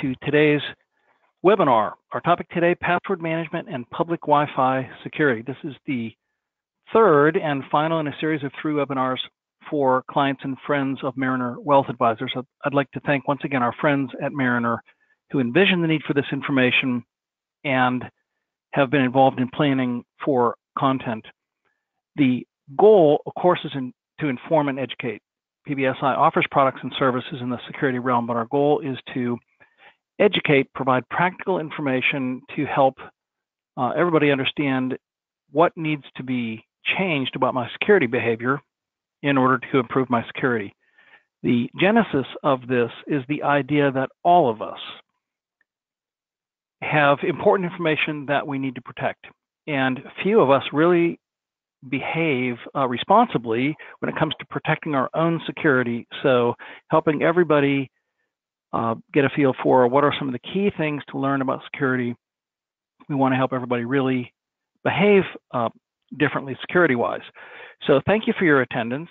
to today's webinar. Our topic today, password management and public Wi-Fi security. This is the third and final in a series of 3 webinars for clients and friends of Mariner Wealth Advisors. I'd like to thank once again our friends at Mariner who envisioned the need for this information and have been involved in planning for content. The goal, of course, is to inform and educate. PBSI offers products and services in the security realm, but our goal is to educate, provide practical information to help everybody understand what needs to be changed about my security behavior in order to improve my security. The genesis of this is the idea that all of us have important information that we need to protect, and few of us really behave responsibly when it comes to protecting our own security. So helping everybody get a feel for what are some of the key things to learn about security. We want to help everybody really behave differently security-wise. So thank you for your attendance.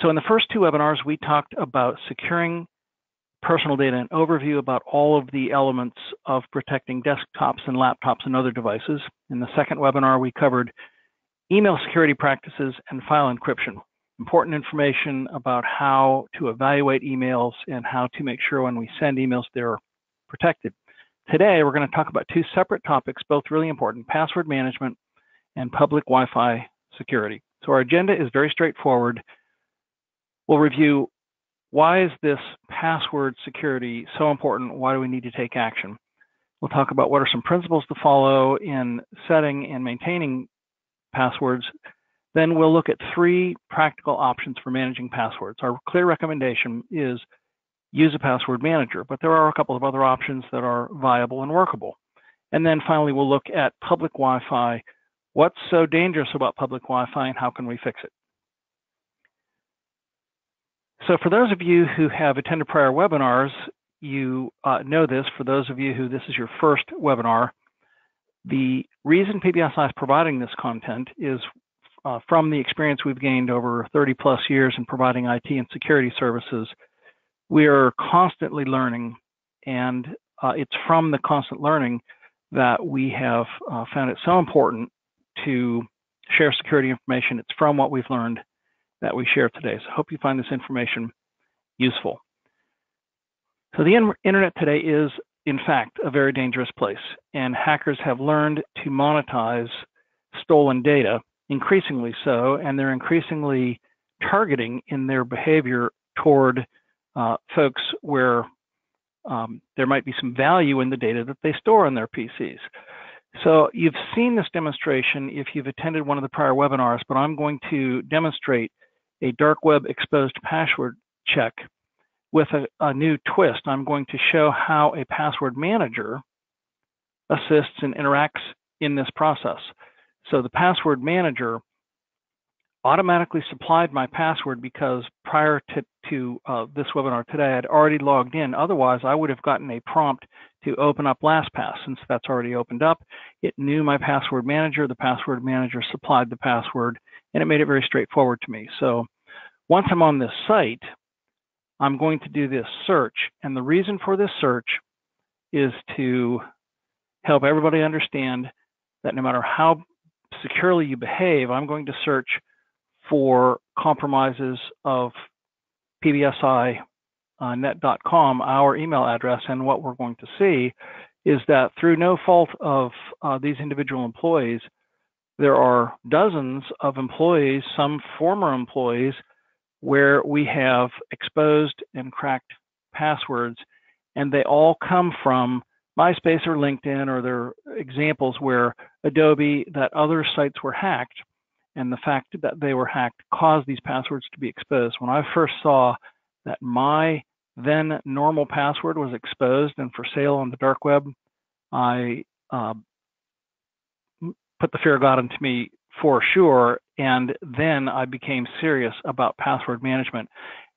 So in the first 2 webinars, we talked about securing personal data, an overview about all of the elements of protecting desktops and laptops and other devices. In the second webinar, we covered email security practices and file encryption. Important information about how to evaluate emails and how to make sure when we send emails they're protected. Today, we're going to talk about 2 separate topics, both really important: password management and public Wi-Fi security. So our agenda is very straightforward. We'll review why is this password security so important? Why do we need to take action? We'll talk about what are some principles to follow in setting and maintaining passwords. Then we'll look at 3 practical options for managing passwords. Our clear recommendation is use a password manager, but there are a couple of other options that are viable and workable. And then finally, we'll look at public Wi-Fi. What's so dangerous about public Wi-Fi and how can we fix it? So for those of you who have attended prior webinars, you know this. For those of you who this is your first webinar, the reason PBSI is providing this content is from the experience we've gained over 30 plus years in providing IT and security services. We are constantly learning, and it's from the constant learning that we have found it so important to share security information. It's from what we've learned that we share today. So I hope you find this information useful. So the internet today is, in fact, a very dangerous place, and hackers have learned to monetize stolen data, increasingly so, and they're increasingly targeting in their behavior toward folks where there might be some value in the data that they store on their PCs. So you've seen this demonstration if you've attended one of the prior webinars, but I'm going to demonstrate a dark web exposed password check with a new twist. I'm going to show how a password manager assists and interacts in this process. So the password manager automatically supplied my password because prior to this webinar today, I'd already logged in. Otherwise, I would have gotten a prompt to open up LastPass. Since that's already opened up, it knew my password manager. The password manager supplied the password, and it made it very straightforward to me. So once I'm on this site, I'm going to do this search. And the reason for this search is to help everybody understand that no matter how securely you behave, I'm going to search for compromises of PBSI net.com, our email address. And what we're going to see is that through no fault of these individual employees, there are dozens of employees, some former employees, where we have exposed and cracked passwords, and they all come from MySpace or LinkedIn, or they're examples where Adobe, that other sites were hacked, and the fact that they were hacked caused these passwords to be exposed. When I first saw that my then normal password was exposed and for sale on the dark web, I put the fear of God into me for sure, and then I became serious about password management.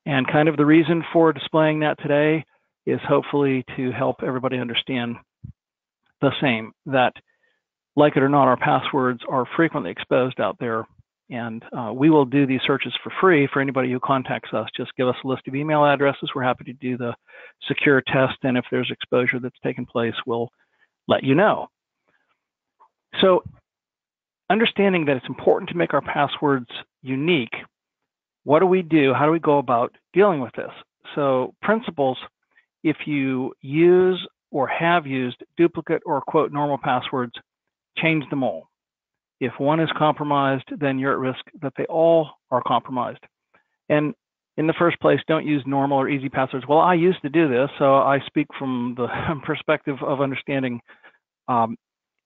And kind of the reason for displaying that today is hopefully to help everybody understand the same, that like it or not, our passwords are frequently exposed out there, And we will do these searches for free for anybody who contacts us. Just give us a list of email addresses. We're happy to do the secure test, and if there's exposure that's taken place, we'll let you know. So understanding that it's important to make our passwords unique, what do we do? How do we go about dealing with this? So principles, if you use or have used duplicate or quote normal passwords, change them all. If one is compromised, then you're at risk that they all are compromised. And in the first place, don't use normal or easy passwords. Well, I used to do this, so I speak from the perspective of understanding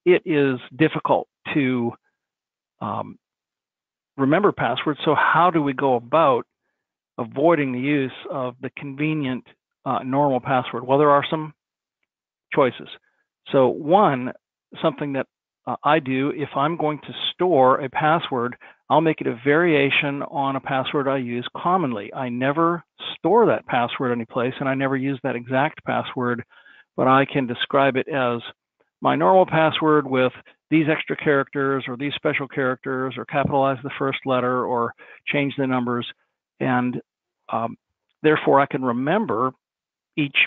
it is difficult to remember passwords. So how do we go about avoiding the use of the convenient normal password? Well, there are some choices. So one, something that I do, if I'm going to store a password, I'll make it a variation on a password I use commonly. I never store that password anyplace, and I never use that exact password, but I can describe it as my normal password with these extra characters or these special characters, or capitalize the first letter or change the numbers. And therefore, I can remember each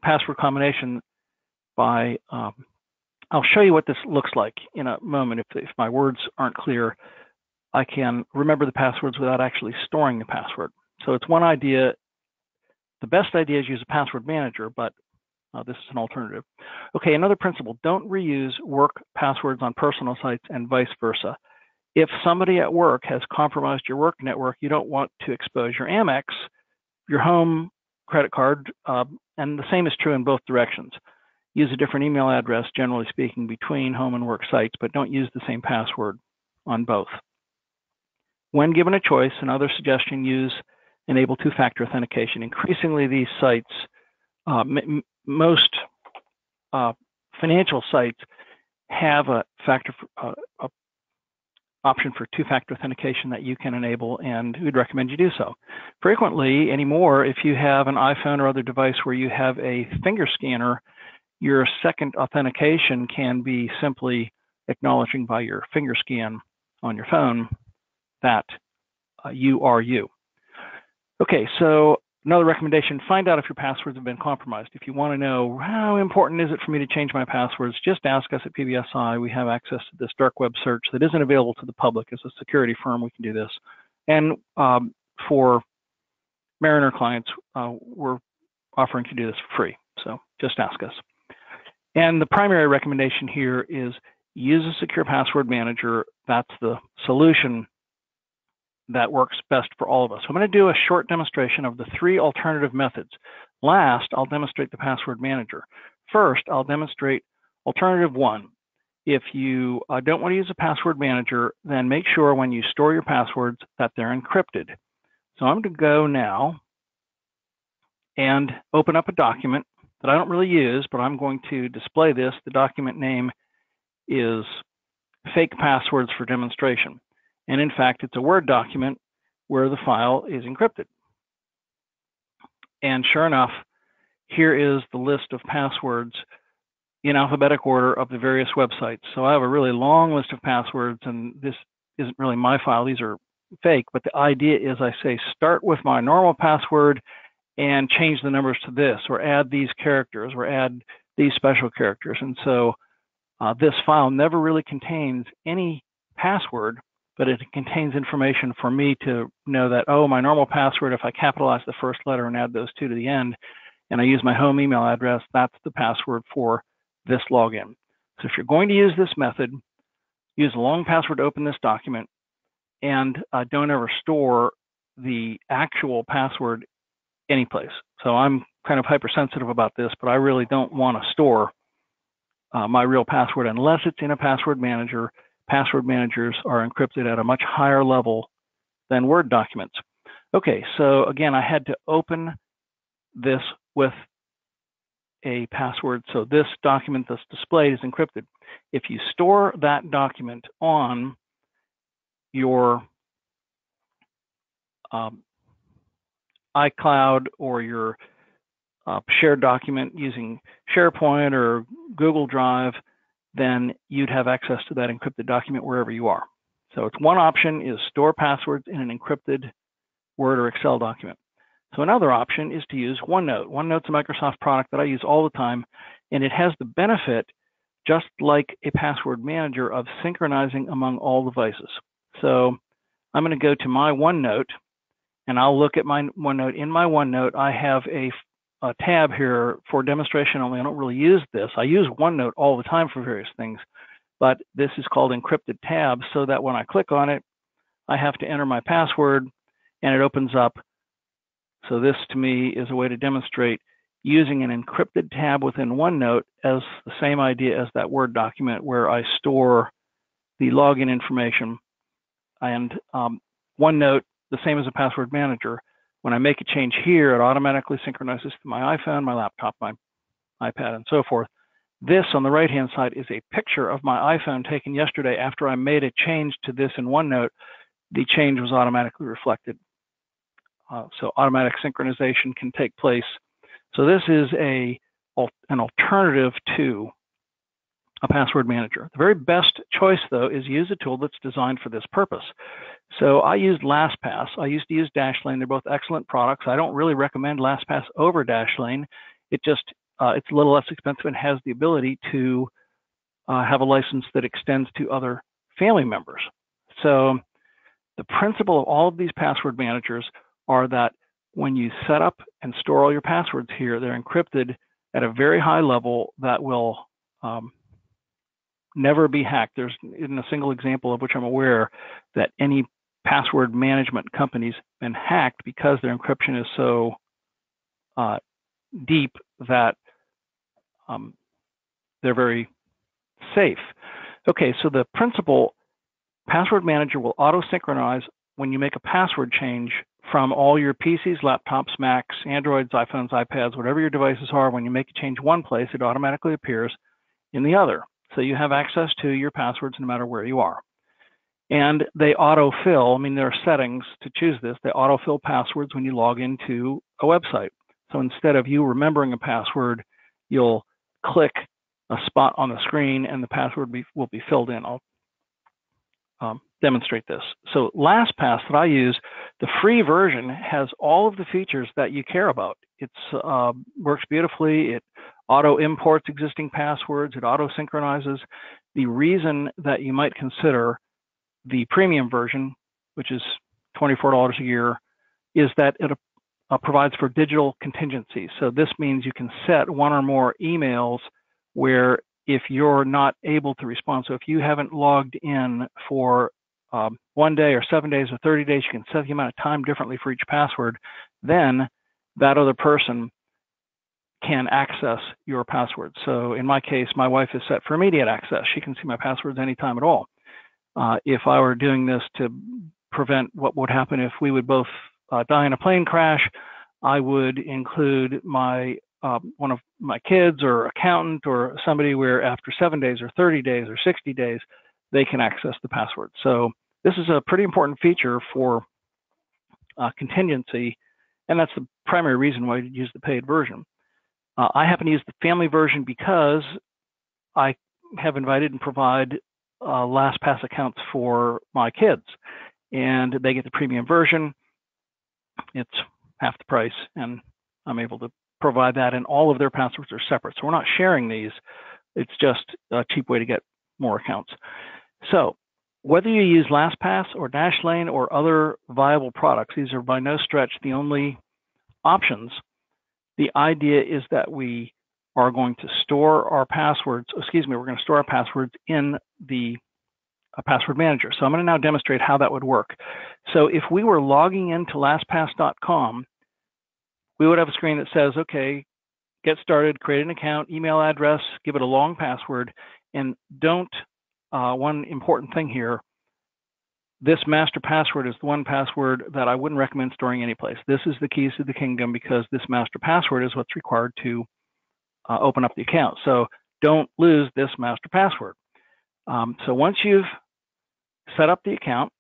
password combination by, I'll show you what this looks like in a moment. If my words aren't clear, I can remember the passwords without actually storing the password. So it's one idea. The best idea is use a password manager, but this is an alternative. Okay, another principle, don't reuse work passwords on personal sites and vice versa. If somebody at work has compromised your work network, you don't want to expose your Amex, your home credit card, and the same is true in both directions. Use a different email address, generally speaking, between home and work sites, but don't use the same password on both. When given a choice, another suggestion, use enable two-factor authentication. Increasingly, these sites, most financial sites have a option for two-factor authentication that you can enable, and we'd recommend you do so. Frequently, anymore, if you have an iPhone or other device where you have a finger scanner, your second authentication can be simply acknowledging by your finger scan on your phone that you are you. Okay, so another recommendation, find out if your passwords have been compromised. If you want to know how important is it for me to change my passwords, just ask us at PBSI. We have access to this dark web search that isn't available to the public. As a security firm, we can do this. And for Mariner clients, we're offering to do this for free. So just ask us. And the primary recommendation here is use a secure password manager. That's the solution that works best for all of us. So I'm going to do a short demonstration of the three alternative methods. Last, I'll demonstrate the password manager. First, I'll demonstrate alternative one. If you don't want to use a password manager, then make sure when you store your passwords that they're encrypted. So I'm going to go now and open up a document that I don't really use, but I'm going to display this. The document name is Fake Passwords for Demonstration. And in fact, it's a Word document where the file is encrypted. And sure enough, here is the list of passwords in alphabetic order of the various websites. So I have a really long list of passwords, and this isn't really my file. These are fake, but the idea is I say start with my normal password and change the numbers to this, or add these characters, or add these special characters. And so this file never really contains any password, but it contains information for me to know that, oh, my normal password, if I capitalize the first letter and add those two to the end, and I use my home email address, that's the password for this login. So if you're going to use this method, use a long password to open this document, and don't ever store the actual password anyplace. So I'm kind of hypersensitive about this, but I really don't want to store my real password unless it's in a password manager. Password managers are encrypted at a much higher level than Word documents. Okay, so again, I had to open this with a password. So this document that's displayed is encrypted. If you store that document on your iCloud or your shared document using SharePoint or Google Drive, then you'd have access to that encrypted document wherever you are. So it's one option is store passwords in an encrypted Word or Excel document. So another option is to use OneNote. OneNote's a Microsoft product that I use all the time, and it has the benefit, just like a password manager, of synchronizing among all devices. So I'm going to go to my OneNote, and I'll look at my OneNote. In my OneNote, I have a tab here for demonstration only. I don't really use this. I use OneNote all the time for various things, but this is called encrypted tab, so that when I click on it, I have to enter my password, and it opens up. So this, to me, is a way to demonstrate using an encrypted tab within OneNote as the same idea as that Word document where I store the login information. And OneNote, the same as a password manager, when I make a change here, it automatically synchronizes to my iPhone, my laptop, my iPad, and so forth. This on the right-hand side is a picture of my iPhone taken yesterday after I made a change to this in OneNote. The change was automatically reflected. So automatic synchronization can take place. So this is an alternative to a password manager. The very best choice, though, is use a tool that's designed for this purpose. So I used LastPass. I used to use Dashlane. They're both excellent products. I don't really recommend LastPass over Dashlane. It's a little less expensive and has the ability to have a license that extends to other family members. So the principle of all of these password managers are that when you set up and store all your passwords here, they're encrypted at a very high level that will never be hacked. There's in a single example of which I'm aware that any password management company's been hacked because their encryption is so deep that they're very safe. Okay, so the principle, password manager will auto-synchronize when you make a password change from all your PCs, laptops, Macs, Androids, iPhones, iPads, whatever your devices are. When you make a change one place, it automatically appears in the other. So you have access to your passwords no matter where you are. And they autofill. I mean, there are settings to choose this. They autofill passwords when you log into a website. So instead of you remembering a password, you'll click a spot on the screen and the password will be filled in. I'll demonstrate this. So LastPass that I use, the free version, has all of the features that you care about. It works beautifully. It auto imports existing passwords. It auto synchronizes. The reason that you might consider the premium version, which is $24 a year, is that it provides for digital contingencies. So this means you can set one or more emails where if you're not able to respond, so if you haven't logged in for 1 day or 7 days or 30 days, you can set the amount of time differently for each password. Then that other person can access your password. So in my case, my wife is set for immediate access. She can see my passwords anytime at all. If I were doing this to prevent what would happen if we would both die in a plane crash, I would include my one of my kids or accountant or somebody where after 7 days or 30 days or 60 days, they can access the password. So this is a pretty important feature for contingency, and that's the primary reason why you use the paid version. I happen to use the family version because I have invited and provide LastPass accounts for my kids, and they get the premium version. It's half the price, and I'm able to provide that, and all of their passwords are separate. So we're not sharing these. It's just a cheap way to get more accounts. So whether you use LastPass or Dashlane or other viable products, these are by no stretch the only options. The idea is that we are going to store our passwords, we're going to store our passwords in the password manager. So I'm going to now demonstrate how that would work. So if we were logging into LastPass.com, we would have a screen that says, okay, get started, create an account, email address, give it a long password, and don't, one important thing here, this master password is the one password that I wouldn't recommend storing anyplace. This is the keys to the kingdom because this master password is what's required to open up the account. So don't lose this master password. So once you've set up the account,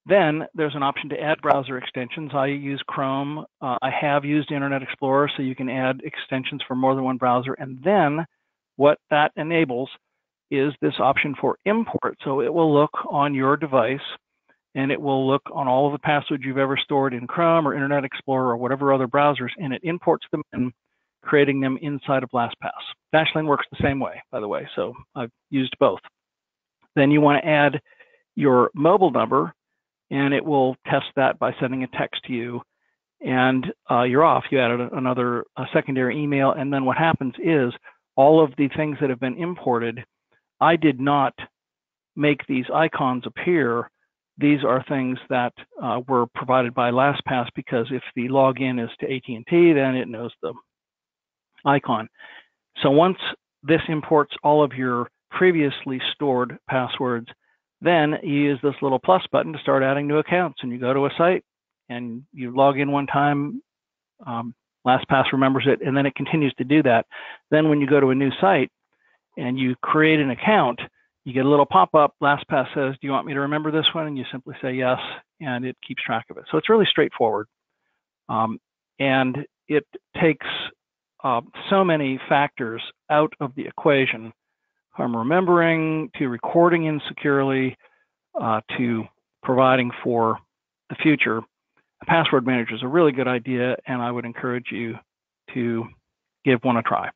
then there's an option to add browser extensions. I use Chrome. I have used Internet Explorer, so you can add extensions for more than one browser. And then what that enables is this option for import. So it will look on your device, and it will look on all of the passwords you've ever stored in Chrome or Internet Explorer or whatever other browsers, and it imports them in, creating them inside of LastPass. Dashlane works the same way, by the way, so I've used both. Then you want to add your mobile number, and it will test that by sending a text to you, and you're off. You added another secondary email, and then what happens is all of the things that have been imported, I did not make these icons appear. These are things that were provided by LastPass, because if the login is to AT&T, then it knows the icon. So once this imports all of your previously stored passwords, then you use this little plus button to start adding new accounts, and you go to a site and you log in one time, LastPass remembers it, and then it continues to do that. Then when you go to a new site and you create an account, you get a little pop-up. LastPass says, do you want me to remember this one? And you simply say yes, and it keeps track of it. So it's really straightforward. And it takes so many factors out of the equation, from remembering to recording insecurely to providing for the future. A password manager is a really good idea, and I would encourage you to give one a try.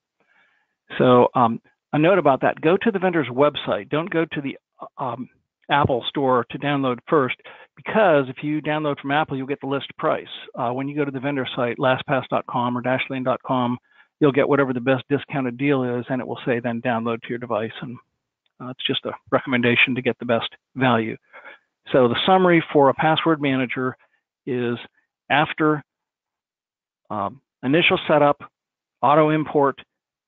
So a note about that, go to the vendor's website. Don't go to the Apple store to download first, because if you download from Apple, you'll get the list price. When you go to the vendor site, lastpass.com or dashlane.com, you'll get whatever the best discounted deal is, and it will say then download to your device. And it's just a recommendation to get the best value. So the summary for a password manager is after initial setup, auto import,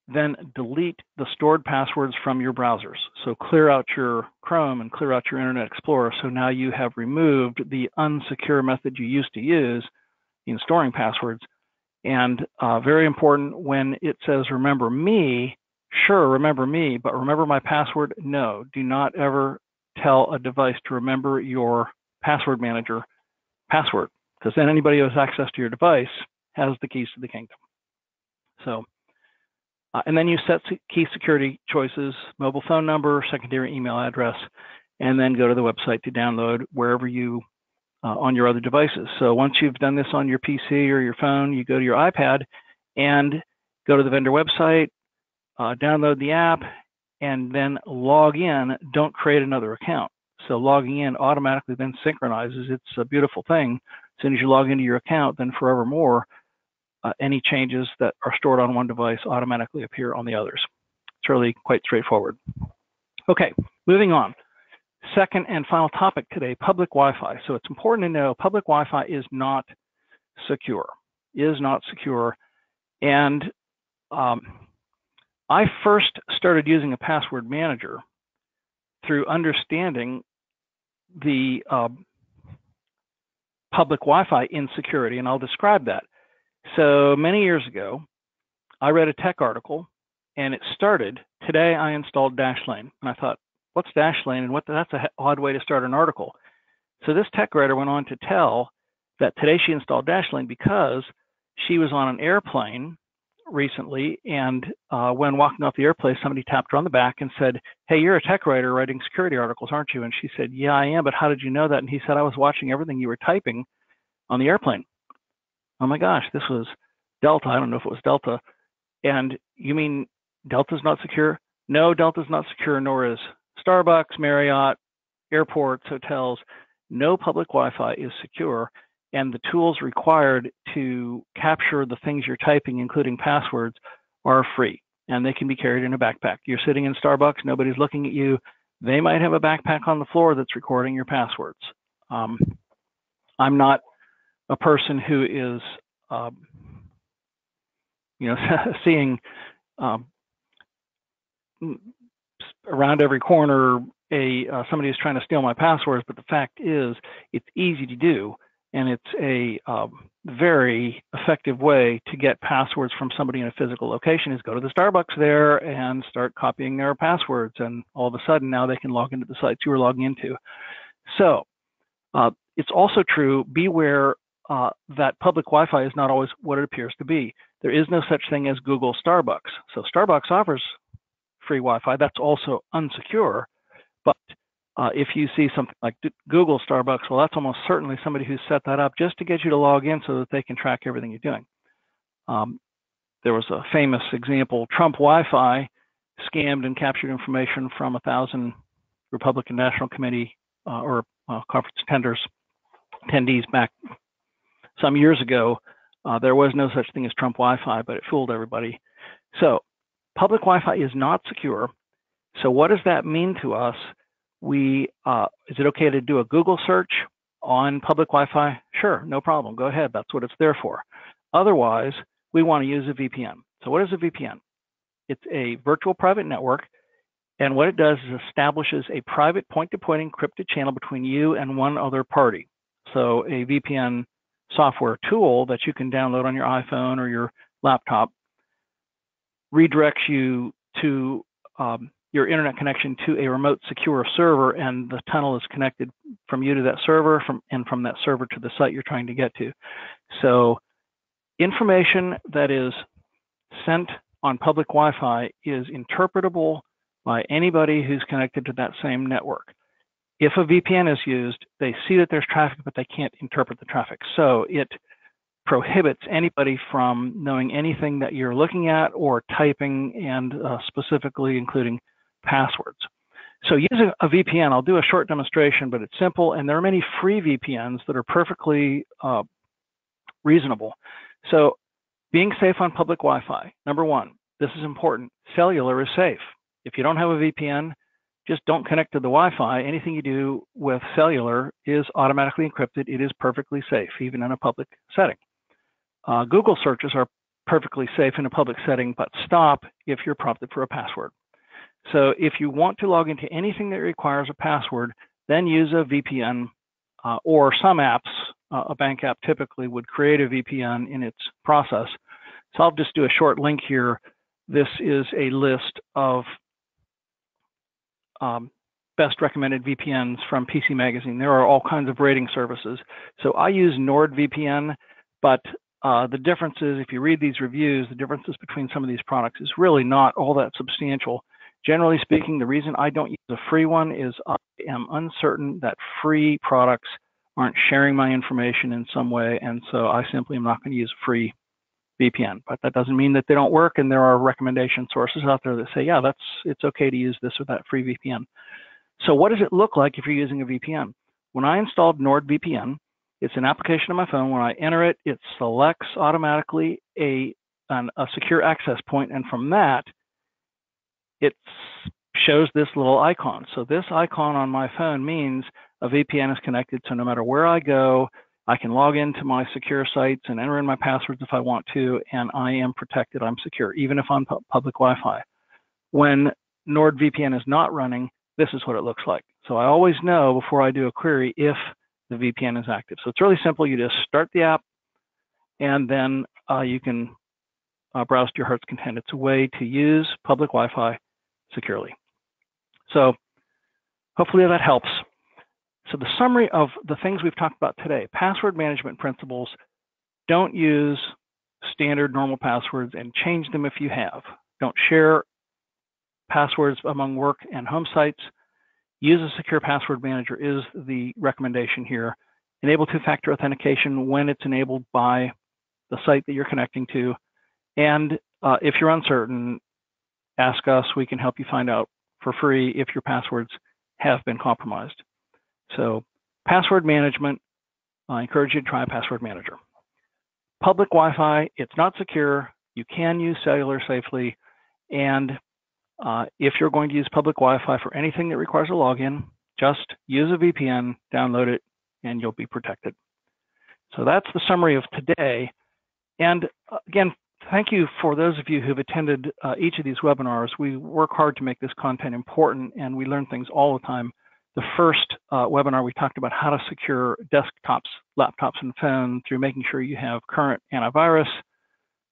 then delete the stored passwords from your browsers. So clear out your Chrome and clear out your Internet Explorer. So now you have removed the unsecure method you used to use in storing passwords. And very important, when it says remember me, sure, remember me, but remember my password? No, do not ever tell a device to remember your password manager password, because then anybody who has access to your device has the keys to the kingdom. So, and then you set key security choices, mobile phone number, secondary email address, and then go to the website to download wherever you on your other devices. So once you've done this on your PC or your phone, you go to your iPad and go to the vendor website, download the app, and then log in. Don't create another account. So logging in automatically then synchronizes. It's a beautiful thing. As soon as you log into your account, then forevermore, any changes that are stored on one device automatically appear on the others. It's really quite straightforward. Okay, moving on. Second and final topic today, public Wi-Fi. So it's important to know public Wi-Fi is not secure, And I first started using a password manager through understanding the public Wi-Fi insecurity, and I'll describe that. So many years ago, I read a tech article, and it started, today I installed Dashlane. And I thought, what's Dashlane, and that's an odd way to start an article. So this tech writer went on to tell that today she installed Dashlane because she was on an airplane recently, and when walking off the airplane, somebody tapped her on the back and said, hey, you're a tech writer writing security articles, aren't you? And she said, yeah, I am, but how did you know that? And he said, I was watching everything you were typing on the airplane. Oh my gosh, this was Delta. I don't know if it was Delta. And you mean Delta's not secure? No, Delta's not secure, nor is Starbucks, Marriott, airports, hotels. No public Wi-Fi is secure, and the tools required to capture the things you're typing, including passwords, are free, and they can be carried in a backpack. You're sitting in Starbucks, nobody's looking at you. They might have a backpack on the floor that's recording your passwords. I'm not a person who is, seeing around every corner somebody is trying to steal my passwords, but the fact is it's easy to do, and it's a very effective way to get passwords from somebody in a physical location is go to the Starbucks there and start copying their passwords, and all of a sudden now they can log into the sites you were logging into. So it's also true, beware that public Wi-Fi is not always what it appears to be. There is no such thing as Google Starbucks. So Starbucks offers free Wi-Fi. That's also unsecure. But if you see something like Google Starbucks, well, that's almost certainly somebody who's set that up just to get you to log in so that they can track everything you're doing. There was a famous example, Trump Wi-Fi scammed and captured information from 1,000 Republican National Committee or conference attendees back some years ago. There was no such thing as Trump Wi-Fi, but it fooled everybody. So public Wi-Fi is not secure. So what does that mean to us? Is it okay to do a Google search on public Wi-Fi? Sure, no problem. Go ahead. That's what it's there for. Otherwise, we want to use a VPN. So what is a VPN? It's a virtual private network. And what it does is establishes a private point-to-point encrypted channel between you and one other party. So a VPN software tool that you can download on your iPhone or your laptop redirects you to your internet connection to a remote secure server, and the tunnel is connected from you to that server, and from that server to the site you're trying to get to. So information that is sent on public Wi-Fi is interpretable by anybody who's connected to that same network. If a VPN is used, they see that there's traffic, but they can't interpret the traffic. So it prohibits anybody from knowing anything that you're looking at or typing, and specifically including passwords. So using a VPN, I'll do a short demonstration, but it's simple, and there are many free VPNs that are perfectly reasonable. So being safe on public Wi-Fi, number one, this is important. Cellular is safe. If you don't have a VPN, just don't connect to the Wi-Fi. Anything you do with cellular is automatically encrypted. It is perfectly safe, even in a public setting. Google searches are perfectly safe in a public setting, but stop if you're prompted for a password. So if you want to log into anything that requires a password, then use a VPN, or some apps, a bank app typically would create a VPN in its process. So I'll just do a short link here. This is a list of best recommended VPNs from PC Magazine. There are all kinds of rating services. So I use NordVPN, but the difference is, if you read these reviews, the differences between some of these products is really not all that substantial. Generally speaking, the reason I don't use a free one is I am uncertain that free products aren't sharing my information in some way, and so I simply am not going to use a free VPN. But that doesn't mean that they don't work, and there are recommendation sources out there that say, yeah, it's okay to use this or that free VPN. So what does it look like if you're using a VPN? When I installed NordVPN, it's an application on my phone. When I enter it, it selects automatically a secure access point, and from that, it shows this little icon. So this icon on my phone means a VPN is connected, so no matter where I go, I can log into my secure sites and enter in my passwords if I want to, and I am protected, I'm secure, even if I'm public Wi-Fi. When NordVPN is not running, this is what it looks like. So I always know before I do a query if the VPN is active. So it's really simple. You just start the app, and then you can browse to your heart's content. It's a way to use public Wi-Fi securely. So hopefully that helps. So the summary of the things we've talked about today: password management principles. Don't use standard normal passwords, and change them if you have. Don't share passwords among work and home sites. Use a secure password manager is the recommendation here. Enable two-factor authentication when it's enabled by the site that you're connecting to. And if you're uncertain, ask us. We can help you find out for free if your passwords have been compromised. So password management, I encourage you to try a password manager. Public Wi-Fi, it's not secure. You can use cellular safely. And if you're going to use public Wi-Fi for anything that requires a login, just use a VPN, download it, and you'll be protected. So that's the summary of today. And again, thank you for those of you who've attended each of these webinars. We work hard to make this content important, and we learn things all the time. The first webinar, we talked about how to secure desktops, laptops, and phones through making sure you have current antivirus,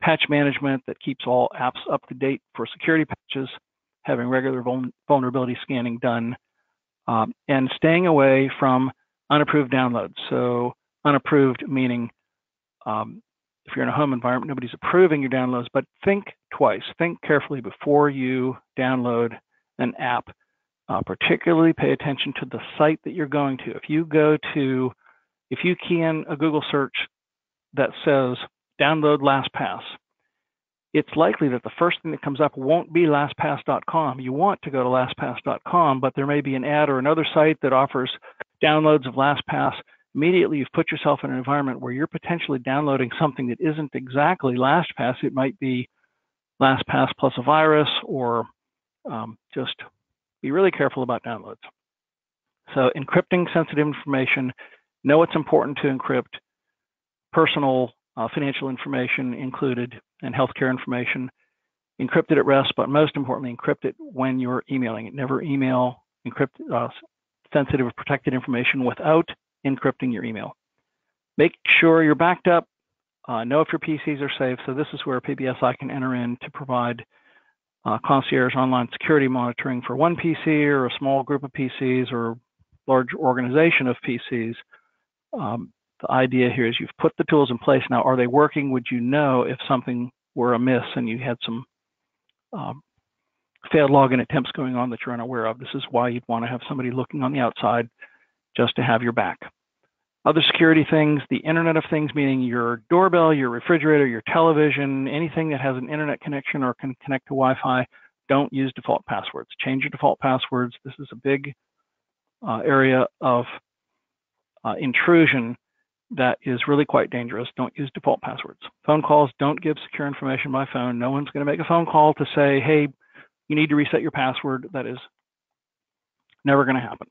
patch management that keeps all apps up to date for security patches, having regular vulnerability scanning done, and staying away from unapproved downloads. So unapproved meaning if you're in a home environment, nobody's approving your downloads, but think twice, think carefully before you download an app. Particularly pay attention to the site that you're going to. If you key in a Google search that says download LastPass, it's likely that the first thing that comes up won't be LastPass.com. You want to go to LastPass.com, but there may be an ad or another site that offers downloads of LastPass. Immediately, you've put yourself in an environment where you're potentially downloading something that isn't exactly LastPass. It might be LastPass plus a virus, or just be really careful about downloads. So encrypting sensitive information, know what's important to encrypt, personal financial information included, and healthcare information. Encrypt it at rest, but most importantly, encrypt it when you're emailing it. Never email encrypt sensitive or protected information without encrypting your email. Make sure you're backed up. Know if your PCs are safe. So this is where PBSI can enter in to provide concierge online security monitoring for one PC or a small group of PCs or large organization of PCs. The idea here is you've put the tools in place. Now, are they working? Would you know if something were amiss and you had some failed login attempts going on that you're unaware of? This is why you'd want to have somebody looking on the outside just to have your back. Other security things, the Internet of Things, meaning your doorbell, your refrigerator, your television, anything that has an internet connection or can connect to Wi-Fi, don't use default passwords. Change your default passwords. This is a big area of intrusion that is really quite dangerous. Don't use default passwords. Phone calls, don't give secure information by phone. No one's going to make a phone call to say, hey, you need to reset your password. That is never going to happen.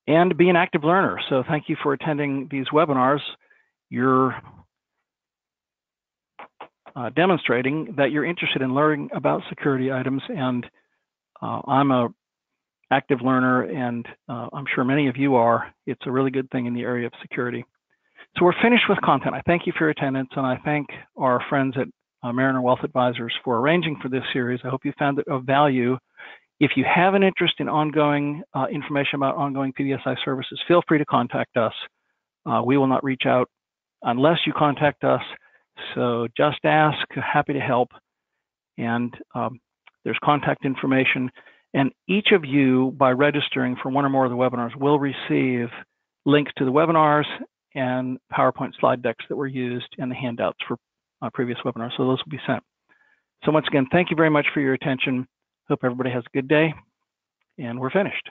And be an active learner. So thank you for attending these webinars. You're demonstrating that you're interested in learning about security items, and I'm an active learner, and I'm sure many of you are. It's a really good thing in the area of security. So we're finished with content. I thank you for your attendance, and I thank our friends at Mariner Wealth Advisors for arranging for this series. I hope you found it of value. If you have an interest in ongoing information about ongoing PBSI services, feel free to contact us. We will not reach out unless you contact us. So just ask, happy to help. And there's contact information. And each of you, by registering for one or more of the webinars, will receive links to the webinars and PowerPoint slide decks that were used and the handouts for previous webinars. So those will be sent. So once again, thank you very much for your attention. Hope everybody has a good day, and we're finished.